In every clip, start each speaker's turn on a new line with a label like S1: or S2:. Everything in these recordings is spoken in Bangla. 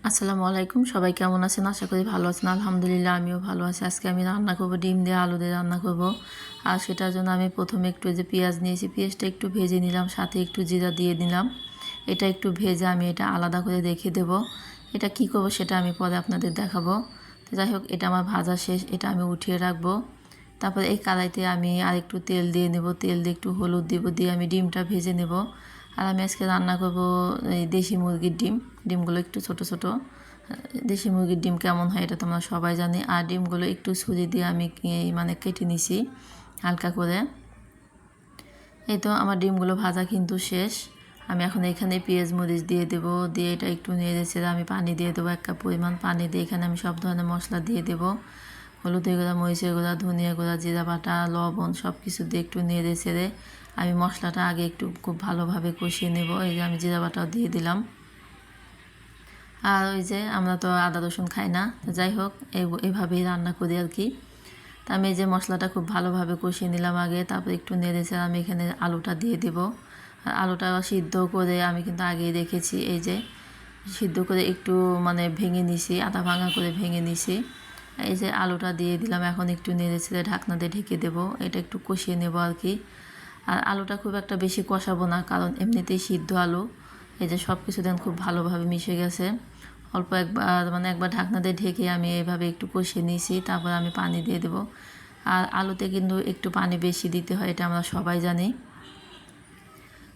S1: আসসালামু আলাইকুম, সবাই কেমন আছেন? আশা করি ভালো আছেন। আলহামদুলিল্লাহ আমিও ভালো আছি। আজকে আমি রান্না করব ডিম দিয়ে আলু দিয়ে রান্না করব। আর সেটার জন্য আমি প্রথমে একটু যে পেঁয়াজ নিয়েছি, পেঁয়াজটা একটু ভেজে নিলাম, সাথে একটু জিরা দিয়ে দিলাম। এটা একটু ভেজে আমি এটা আলাদা করে রেখে দেব। এটা কি করব সেটা আমি পরে আপনাদের দেখাবো। তো যাই হোক, এটা আমার ভাজা শেষ, এটা আমি উঠিয়ে রাখবো। তারপরে এই কড়াইতে আমি আর একটু তেল দিয়ে নেব, তেল দিয়ে একটু হলুদ দেব, দিয়ে আমি ডিমটা ভেজে নেব। আর আমি আজকে রান্না করব এই দেশি মুরগির ডিম। ডিমগুলো একটু ছোট ছোট। দেশি মুরগির ডিম কেমন হয় এটা তোমরা সবাই জানি। আর ডিমগুলো একটু ছুরি দিয়ে আমি মানে কেটে নিছি হালকা করে। এই তো আমার ডিমগুলো ভাজা কিন্তু শেষ। আমি এখন এখানে পেঁয়াজ মরিচ দিয়ে দেবো, দিয়ে এটা একটু নেড়ে ছেড়ে আমি পানি দিয়ে দেবো, 1 কাপ পরিমাণ পানি দিয়ে এখানে আমি সব ধরনের মশলা দিয়ে দেবো। হলুদের গুঁড়া, মরিচের গুঁড়া, ধনিয়া গুঁড়া, জিরা বাটা, লবণ সব কিছু দিয়ে একটু নেড়ে ছেড়ে আমি মশলাটা আগে একটু খুব ভালোভাবে কষিয়ে নেব। এই যে আমি জিরা বাটাও দিয়ে দিলাম। আর ওই যে আমরা তো আদা রসুন খাই না, তো যাই হোক এইভাবেই রান্না করি আর কি। তা আমি এই যে মশলাটা খুব ভালোভাবে কষিয়ে নিলাম আগে, তারপর একটু নেড়েছে আমি এখানে আলুটা দিয়ে দেব। আর আলুটা সিদ্ধ করে আমি কিন্তু আগেই রেখেছি, এই যে সিদ্ধ করে একটু মানে ভেঙে নিছি, আধা ভাঙা করে ভেঙে নিছি। এই যে আলুটা দিয়ে দিলাম, এখন একটু নেড়েছে ঢাকনা দিয়ে ঢেকে দেবো, এটা একটু কষিয়ে নেব আর কি। আর আলুটা খুব একটা বেশি কষাবো না, কারণ এমনিতেই সিদ্ধ আলু। এই যে সব কিছু দেন খুব ভালোভাবে মিশে গেছে। অল্প একবার ঢাকনা দিয়ে ঢেকে আমি এভাবে একটু কষিয়ে নিয়েছি, তারপর আমি পানি দিয়ে দেবো। আর আলুতে কিন্তু একটু পানি বেশি দিতে হয়, এটা আমরা সবাই জানি,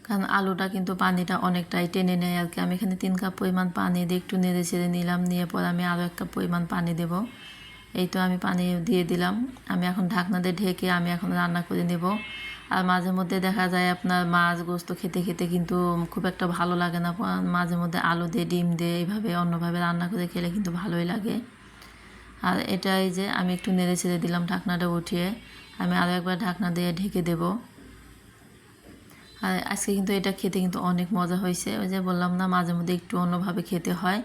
S1: কারণ আলুটা কিন্তু পানিটা অনেকটাই টেনে নেয় আর কি। আমি এখানে 3 কাপ পরিমাণ পানি দিয়ে একটু নেড়ে চেড়ে নিলাম, নিয়ে পর আমি আরও 1 কাপ পরিমাণ পানি দেব। এই তো আমি পানি দিয়ে দিলাম। আমি এখন ঢাকনা দিয়ে ঢেকে আমি এখন রান্না করে নেব। আর মাঝে মধ্যে দেখা যায় আপনার মাছ গোস্ত খেতে খেতে কিন্তু খুব একটা ভালো লাগে না, মাঝে মধ্যে আলু দিয়ে ডিম দিয়ে এইভাবে অন্যভাবে রান্না করে খেলে কিন্তু ভালোই লাগে। আর এটাই যে আমি একটু নেড়ে ছেড়ে দিলাম, ঢাকনাটা উঠিয়ে আমি আরও একবার ঢাকনা দিয়ে ঢেকে দেব। আর আজকে কিন্তু এটা খেতে কিন্তু অনেক মজা হয়েছে। ওই যে বললাম না, মাঝে মধ্যে একটু অন্যভাবে খেতে হয়।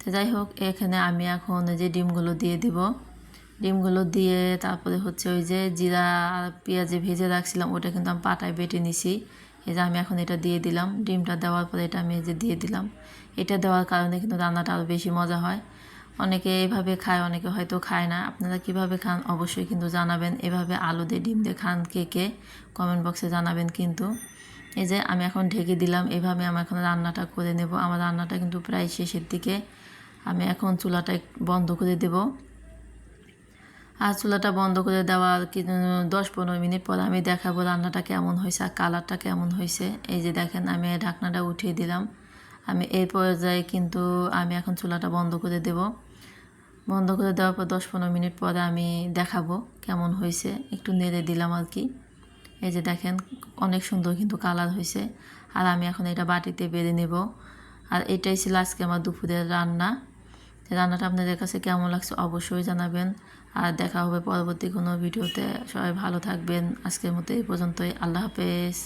S1: তো যাই হোক, এখানে আমি এখন যে ডিমগুলো দিয়ে দিব, ডিমগুলো দিয়ে তারপরে হচ্ছে ওই যে জিরা আর পেঁয়াজে ভেজে রাখছিলাম, ওটা কিন্তু আমি পাটায় বেটে নিছি। এই যে আমি এখন এটা দিয়ে দিলাম, ডিমটা দেওয়ার পরে এটা আমি এই যে দিয়ে দিলাম। এটা দেওয়ার কারণে কিন্তু রান্নাটা আরও বেশি মজা হয়। অনেকে এভাবে খায়, অনেকে হয়তো খায় না। আপনারা কিভাবে খান অবশ্যই কিন্তু জানাবেন। এভাবে আলু দিয়ে ডিম দিয়ে খান কে কে, কমেন্ট বক্সে জানাবেন কিন্তু। এই যে আমি এখন ঢেকে দিলাম, এভাবে আমি এখন রান্নাটা করে নেব। আমার রান্নাটা কিন্তু প্রায় শেষের দিকে। আমি এখন চুলাটা বন্ধ করে দেব। আর চুলাটা বন্ধ করে দেওয়ার 10-15 মিনিট পর আমি দেখাবো রান্নাটা কেমন হয়েছে আর কালারটা কেমন হয়েছে। এই যে দেখেন, আমি ঢাকনাটা উঠিয়ে দিলাম। আমি এই পর্যায়ে কিন্তু আমি এখন চুলাটা বন্ধ করে দেব। বন্ধ করে দেওয়ার পর 10-15 মিনিট পরে আমি দেখাবো কেমন হয়েছে, একটু নেড়ে দিলাম আর কি। এই যে দেখেন, অনেক সুন্দর কিন্তু কালার হয়েছে। আর আমি এখন এটা বাটিতে বেড়ে নেব। আর এটাই ছিল আজকে আমার দুপুরের রান্না। রান্নাটা আপনাদের কাছে কেমন লাগছে অবশ্যই জানাবেন। আর দেখা হবে পরবর্তী কোনো ভিডিওতে। সবাই ভালো থাকবেন। আজকের মতো এই পর্যন্তই। আল্লাহ হাফেজ।